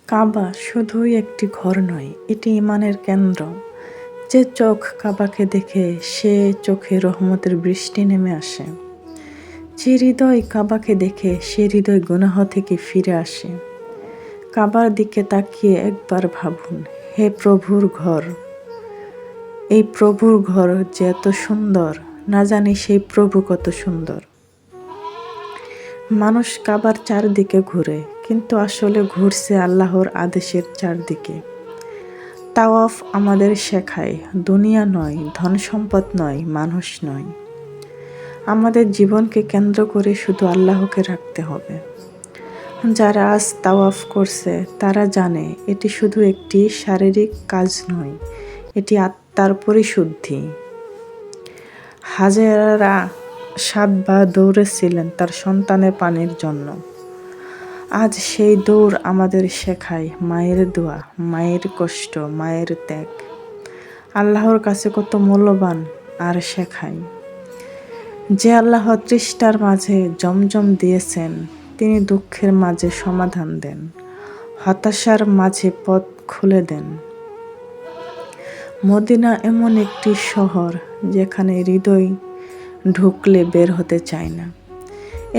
কাবা শুধুই একটি ঘর নয়, এটি ঈমানের কেন্দ্র। যে চোখ কাবাকে দেখে সে চোখে রহমতের বৃষ্টি নেমে আসে। যে হৃদয় কাবাকে দেখে সে হৃদয় গুনাহ থেকে ফিরে আসে। কাবার দিকে তাকিয়ে একবার ভাবুন, হে প্রভুর ঘর, এই প্রভুর ঘর যে এত সুন্দর, না জানি সেই প্রভু কত সুন্দর। মানুষ কাবার চারদিকে ঘুরে, কিন্তু আসলে ঘুরছে আল্লাহর আদেশের চারদিকে। তাওয়াফ আমাদের শেখায় দুনিয়া নয়, ধন সম্পদ নয়, মানুষ নয়। আমাদের জীবনকে কেন্দ্র করে শুধু আল্লাহকে রাখতে হবে। যারা আজ তাওয়াফ করছে তারা জানে এটি শুধু একটি শারীরিক কাজ নয়, এটি আত্মার পরিশুদ্ধি। হাজেরা 7 বার দৌড়েছিলেন তার সন্তানের পানির জন্য। আজ সেই দৌড় আমাদের শেখায় মায়ের দোয়া, মায়ের কষ্ট, মায়ের ত্যাগ আল্লাহর কাছে কত মূল্যবান, আর শেখায় যে আল্লাহ তৃষ্ণার মাঝে জমজম দিয়েছেন, তিনি দুঃখের মাঝে সমাধান দেন, হতাশার মাঝে পথ খুলে দেন। মদিনা এমন একটি শহর যেখানে হৃদয় ঢুকলে বের হতে চায় না।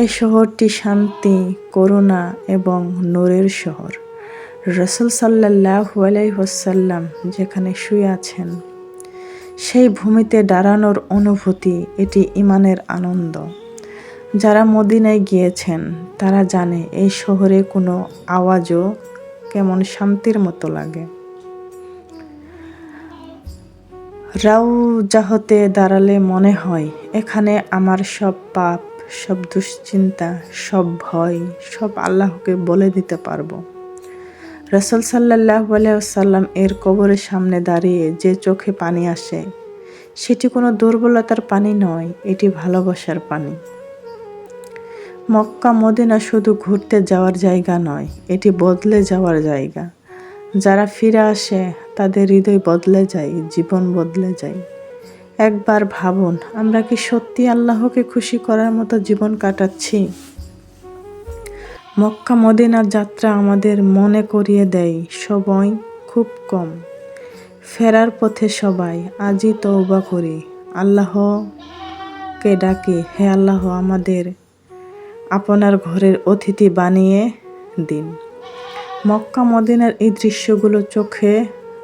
এই শহরটি শান্তি, করুণা এবং নূরের শহর। রাসূল সাল্লাল্লাহু আলাইহি ওয়াসাল্লাম যেখানে শুয়ে আছেন, সেই ভূমিতে দাঁড়ানোর অনুভূতি, এটি ঈমানের আনন্দ। যারা মদিনায় গিয়েছেন তারা জানে এই শহরে কোনো আওয়াজও কেমন শান্তির মতো লাগে। রাউজাহতে দাঁড়ালে মনে হয় এখানে আমার সব পাপ, সব দুশ্চিন্তা, সব ভয়, সব আল্লাহকে বলে দিতে পারবো। রাসূল সাল্লাল্লাহু আলাইহি ওয়াসাল্লাম এর কবরের সামনে দাঁড়িয়ে যে চোখে পানি আসে, সেটি কোনো দুর্বলতার পানি নয়, এটি ভালোবাসার পানি। মক্কা মদিনা শুধু ঘুরতে যাওয়ার জায়গা নয়, এটি বদলে যাওয়ার জায়গা। যারা ফিরে আসে তাদের হৃদয় বদলে যায়, জীবন বদলে যায়। একবার ভাবুন, আমরা কি সত্যি আল্লাহকে খুশি করার মতো জীবন কাটাচ্ছি? মক্কা মদিনার যাত্রা আমাদের মনে করিয়ে দেয় সময় খুব কম। ফেরার পথে সবাই আজই তওবা করি, আল্লাহকে ডাকি, হে আল্লাহ আমাদের আপনার ঘরের অতিথি বানিয়ে দিন। মক্কা মদিনার এই দৃশ্যগুলো চোখে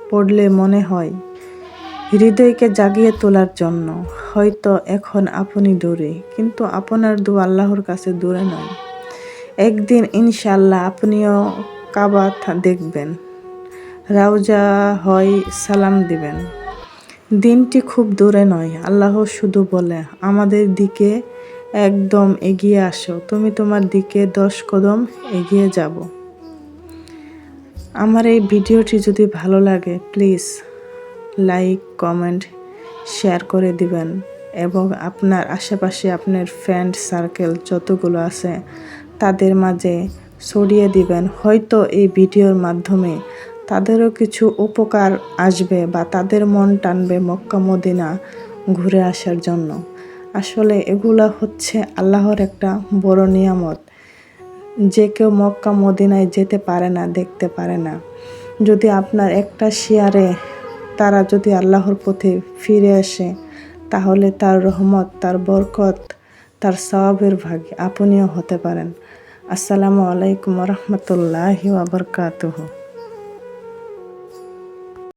পড়লে মনে হয় হৃদয়কে জাগিয়ে তোলার জন্য। হয়তো এখন আপনি দূরে, কিন্তু আপনার দোয়া আল্লাহর কাছে দূরে নয়। একদিন ইনশাআল্লাহ আপনিও কাবা দেখবেন, রাউজা হয় সালাম দিবেন। দিনটি খুব দূরে নয়, আল্লাহ শুধু বলে আমাদের দিকে একদম এগিয়ে আসো, তুমি তোমার দিকে 10 কদম এগিয়ে যাব। আমার এই ভিডিওটি যদি ভালো লাগে প্লিজ লাইক, কমেন্ট, শেয়ার করে দিবেন এবং আপনার আশেপাশে আপনার ফ্রেন্ড সার্কেল যতগুলো আছে তাদের মাঝে ছড়িয়ে দিবেন। হয়তো এই ভিডিওর মাধ্যমে তাদেরও কিছু উপকার আসবে বা তাদের মন টানবে মক্কা মদিনা ঘুরে আসার জন্য। আসলে এগুলা হচ্ছে আল্লাহর একটা বড় নিয়ামত। যে কেউ মক্কা মদিনায় যেতে পারে না, দেখতে পারে না। যদি আপনার একটা শেয়ারে তারা যদি আল্লাহর পথে ফিরে আসে, তাহলে তার রহমত, তার বরকত, তার সওয়াবের ভাগী আপনিও হতে পারেন। আসসালামু আলাইকুম ওয়া রাহমাতুল্লাহি ওয়া বারাকাতুহু।